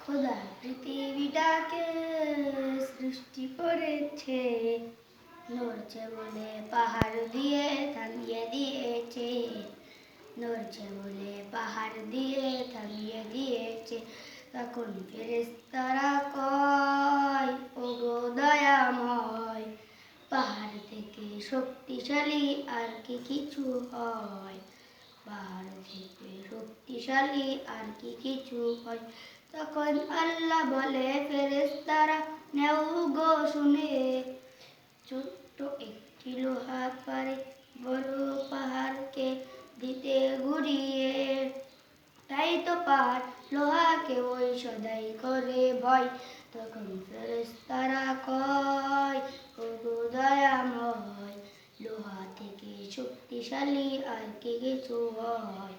খোদা পৃথিবীটাকে সৃষ্টি করেছে, নড়ছে বলে পাহাড় দিয়ে থামিয়ে দিয়েছে, নড়ছে বলে পাহাড় দিয়ে থামিয়ে দিয়েছে। তখন ফেরেশতারা কয়, ওগো দয়াময়, পাহাড় থেকে শক্তিশালী আর কি কিছু হয়? পাহাড় থেকে শক্তিশালী আর কি কিছু হয়? তখন আল্লাহ বলে, ফেরেশতারা নেও গো শুনে, ছোট্ট একটি লোহা পারে বড় পাহাড়কে দিতে ঘুরিয়ে। তাই তো পাহাড় লোহাকে ওই সদাই করে ভয়। তখন ফেরেশতারা কয়, ওগো দয়াময়, লোহা থেকে শক্তিশালী আর কি কিছু হয়?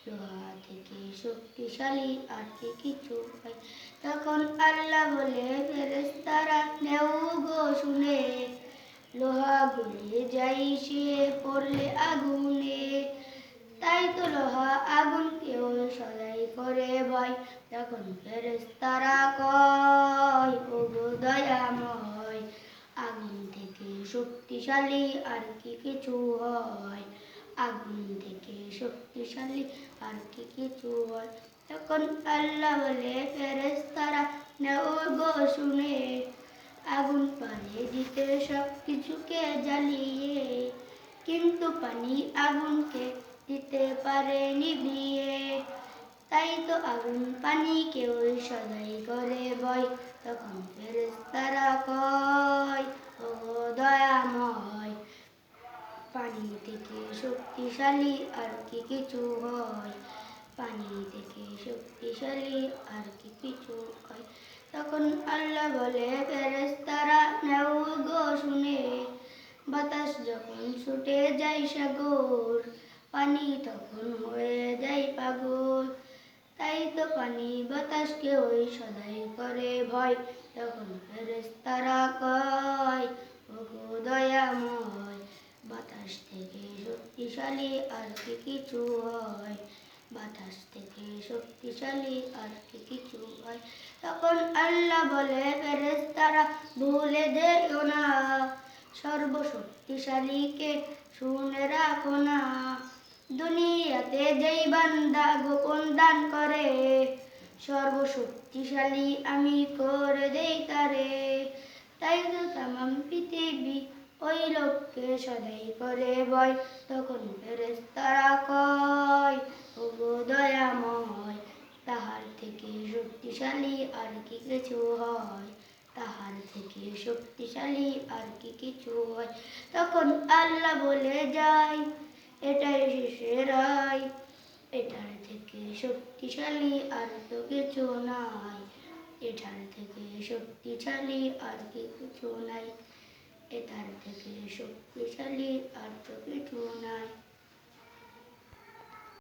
লোহা থেকে শক্তিশালী আর কি কিছু হয়? তখন আল্লাহ বলে, ফেরেশতারা নেও গো শুনে, লোহা গলে যাই সে পড়লে আগুনে। তাই তো লোহা আগুনকে ওই সদাই করে ভয়। তখন ফেরেশতারা কয়, ওগো দয়াময়, আগুন থেকে শক্তিশালী আর কি কিছু হয়? আগুন থেকে শক্তিশালী আর কি কিছু হয়? তখন আল্লাহ বলে, ফেরেশতারা নেও গো শুনে, আগুন পানি দিতে সব কিছুকে জ্বালিয়ে, কিন্তু পানি আগুনকে দিতে পারে নিভিয়ে। তাই তো আগুন পানিকে ওই সদাই করে ভয়। তখন ফেরেশতারা কয়, ওগো দয়াময়, পানি থেকে শক্তিশালী আর কি কিছু হয়? পানি থেকে শক্তিশালী আর কি কিছু হয়? তখন আল্লাহ বলে, ফেরেশতারা নেও গো শুনে, বাতাস যখন ছুটে যায় সাগর, পানি তখন হয়ে যায় পাগল। তাই তো পানি বাতাসকে ওই সদাই করে ভয়। তখন ফেরেশতারা কয়, ওগো দয়াময়, বাতাস থেকে শক্তিশালী আর কি কিছু হয়? বাতাস থেকে শক্তিশালী আর কি কিছু হয়? তখন আল্লাহ বলে, ফেরেশতারা ভুলে যেও না, সর্বশক্তিশালীকে শুনে রাখো না। দুনিয়াতে যেই বান্দা গোপন দান করে, সর্বশক্তিশালী আমি করে দেই তারে। তাই তো তামাম পৃথিবী ওই লোককে সদাই করে ভয়। তখন ফেরেশতারা কয়, ওগো দয়াময়, তাহার থেকে শক্তিশালী আর কি কিছু হয়? তাহার থেকে শক্তিশালী আর কি কিছু হয়? তখন আল্লাহ বলে যায়, এটাই শেষের রায়, এটার থেকে শক্তিশালী আর তো কিছু নাই। এটার থেকে শক্তিশালী আর কি কিছু নাই। এটার থেকে শক্তিশালী আর তো কিছু নাই।